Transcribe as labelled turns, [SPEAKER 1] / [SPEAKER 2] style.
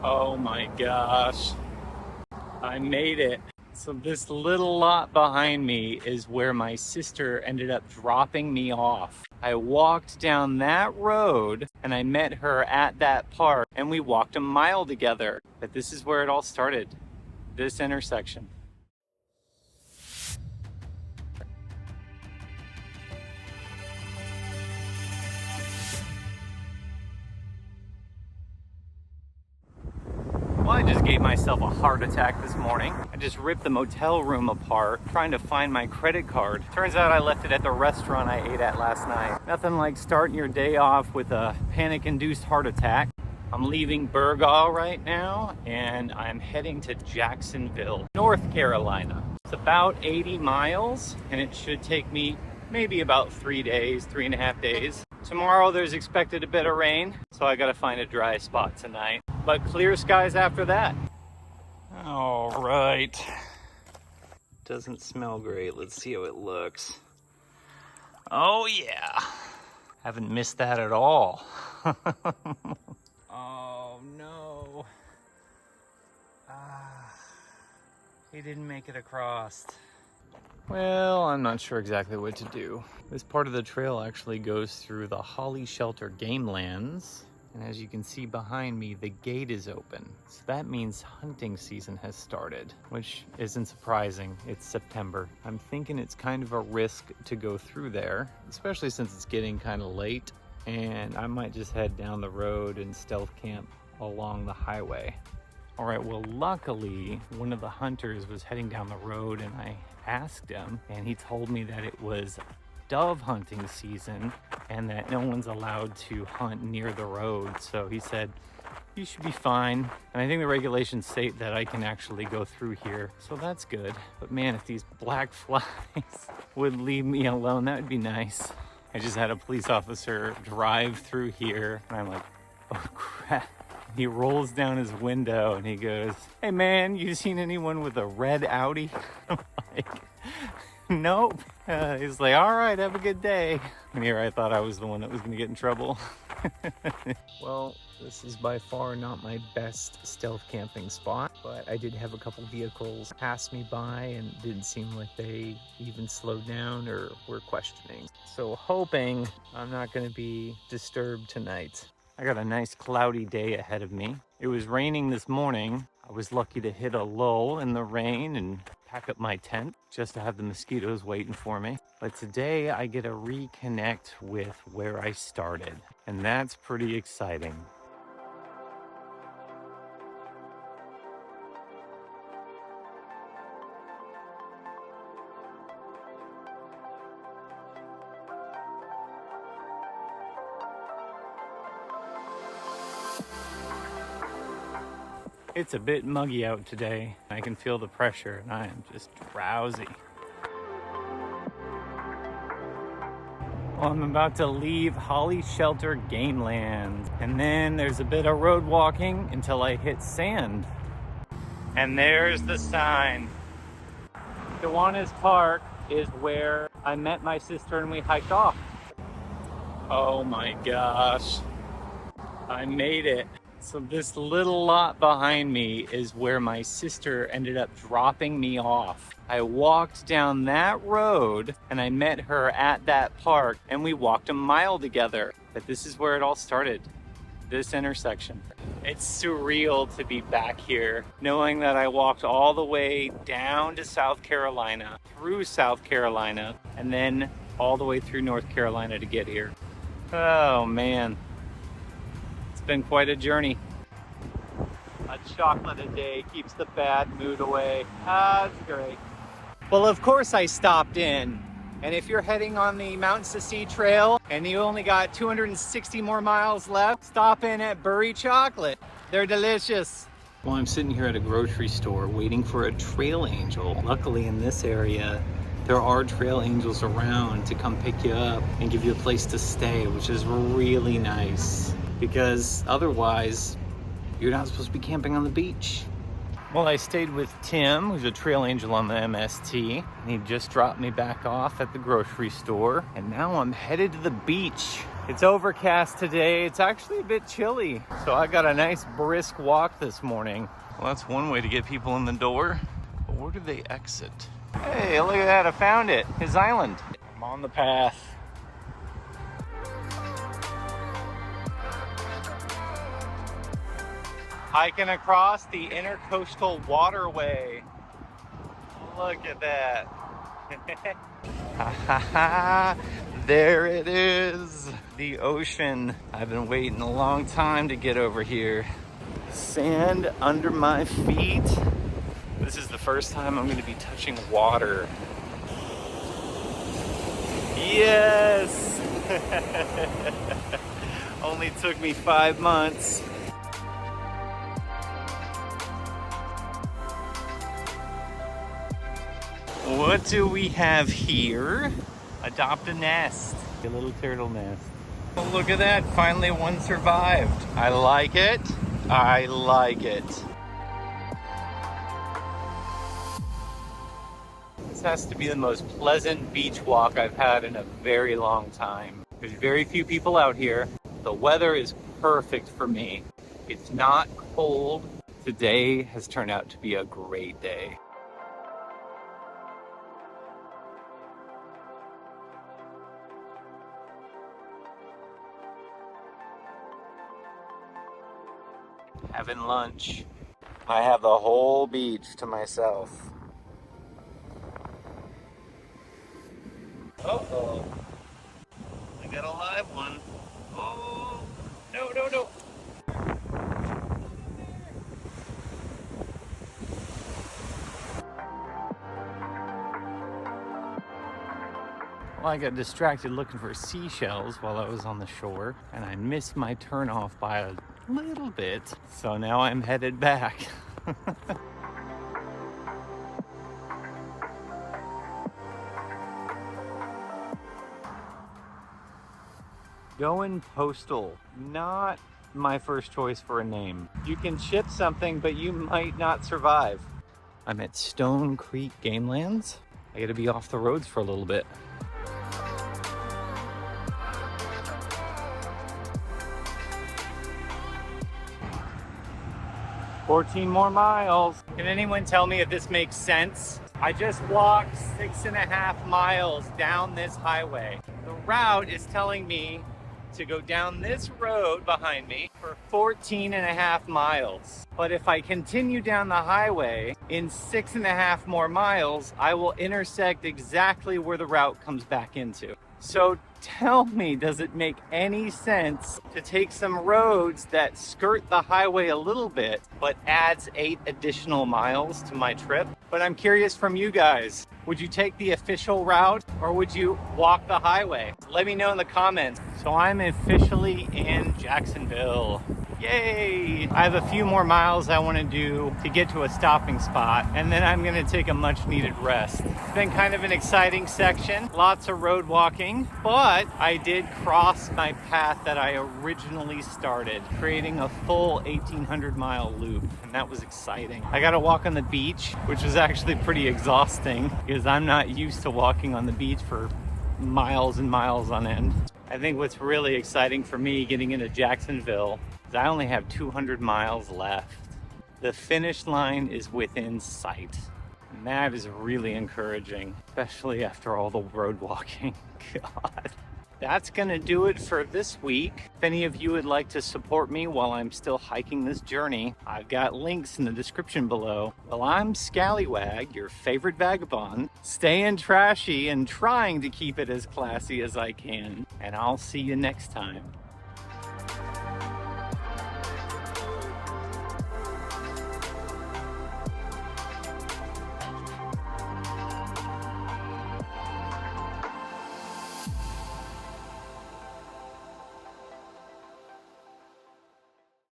[SPEAKER 1] Oh my gosh, I made it. So this little lot behind me is where my sister ended up dropping me off. I walked down that road and I met her at that park and we walked a mile together. But this is where it all started, this intersection. Well, I just gave myself a heart attack this morning. I just ripped the motel room apart trying to find my credit card. Turns out I left it at the restaurant I ate at last night. Nothing like starting your day off with a panic-induced heart attack. I'm leaving Burgaw right now and I'm heading to Jacksonville, North Carolina. It's about 80 miles and it should take me maybe about 3 days, 3.5 days. Tomorrow there's expected a bit of rain, so I gotta find a dry spot tonight. But clear skies after that. All right. Doesn't smell great. Let's see how it looks. Oh yeah. Haven't missed that at all. Oh no. He didn't make it across. Well, I'm not sure exactly what to do. This part of the trail actually goes through the Holly Shelter Game Lands. And as you can see behind me, the gate is open. So that means hunting season has started, which isn't surprising. It's September. I'm thinking it's kind of a risk to go through there, especially since it's getting kind of late. And I might just head down the road and stealth camp along the highway. All right, well, luckily, one of the hunters was heading down the road and I asked him, and he told me that it was dove hunting season and that no one's allowed to hunt near the road. So he said, you should be fine. And I think the regulations state that I can actually go through here. So that's good. But man, if these black flies would leave me alone, that would be nice. I just had a police officer drive through here and I'm like, oh crap. He rolls down his window and he goes, hey man, you seen anyone with a red Audi? I'm like, nope. He's like, all right, have a good day. And here I thought I was the one that was gonna get in trouble. Well, this is by far not my best stealth camping spot, but I did have a couple vehicles pass me by and it didn't seem like they even slowed down or were questioning. So hoping I'm not gonna be disturbed tonight. I got a nice cloudy day ahead of me. It was raining this morning. I was lucky to hit a lull in the rain and pack up my tent just to have the mosquitoes waiting for me. But today I get to reconnect with where I started, and that's pretty exciting. It's a bit muggy out today. I can feel the pressure and I am just drowsy. Well, I'm about to leave Holly Shelter Game Lands. And then there's a bit of road walking until I hit sand. And there's the sign. Kiwanis Park is where I met my sister and we hiked off. Oh my gosh. I made it. So this little lot behind me is where my sister ended up dropping me off. I walked down that road and I met her at that park and we walked a mile together. But this is where it all started, this intersection. It's surreal to be back here, knowing that I walked all the way down to South Carolina, through South Carolina, and then all the way through North Carolina to get here. Oh man. Been quite a journey. A chocolate a day keeps the bad mood away. That's great. Well, of course I stopped in. And if you're heading on the Mountains to Sea Trail and you only got 260 more miles left, stop in at Burry Chocolate. They're delicious. Well, I'm sitting here at a grocery store waiting for a trail angel. Luckily in this area, there are trail angels around to come pick you up and give you a place to stay, which is really nice. Because otherwise, you're not supposed to be camping on the beach. Well, I stayed with Tim, who's a trail angel on the MST, and he just dropped me back off at the grocery store, and now I'm headed to the beach. It's overcast today. It's actually a bit chilly. So I got a nice brisk walk this morning. Well, that's one way to get people in the door. But where do they exit? Hey, look at that, I found it. His island. I'm on the path. Hiking across the intercoastal waterway. Look at that. There it is, the ocean. I've been waiting a long time to get over here. Sand under my feet. This is the first time I'm going to be touching water. Yes! Only took me 5 months. What do we have here? Adopt a nest. A little turtle nest. Oh, look at that. Finally one survived. I like it. I like it. This has to be the most pleasant beach walk I've had in a very long time. There's very few people out here. The weather is perfect for me. It's not cold. Today has turned out to be a great day. Having lunch. I have the whole beach to myself. Uh-oh. I got a live one. Oh, no, no, no. Well, I got distracted looking for seashells while I was on the shore, and I missed my turn off by a little bit. So now I'm headed back. Going postal, not my first choice for a name. You can ship something, but you might not survive. I'm at Stone Creek Gamelands. I gotta be off the roads for a little bit. 14 more miles. Can anyone tell me if this makes sense? I just walked 6.5 miles down this highway. The route is telling me to go down this road behind me for 14.5 miles. But if I continue down the highway in 6.5 more miles, I will intersect exactly where the route comes back into. So tell me, does it make any sense to take some roads that skirt the highway a little bit, but adds 8 additional miles to my trip? But I'm curious from you guys, would you take the official route or would you walk the highway? Let me know in the comments. So I'm officially in Jacksonville. Yay! I have a few more miles I want to do to get to a stopping spot, and then I'm going to take a much needed rest. It's been kind of an exciting section, lots of road walking, but I did cross my path that I originally started, creating a full 1,800 mile loop, and that was exciting. I got to walk on the beach, which was actually pretty exhausting because I'm not used to walking on the beach for miles and miles on end. I think what's really exciting for me getting into Jacksonville is I only have 200 miles left. The finish line is within sight. And that is really encouraging, especially after all the road walking. God. That's gonna do it for this week. If any of you would like to support me while I'm still hiking this journey, I've got links in the description below. Well, I'm Scallywag, your favorite vagabond, staying trashy and trying to keep it as classy as I can. And I'll see you next time.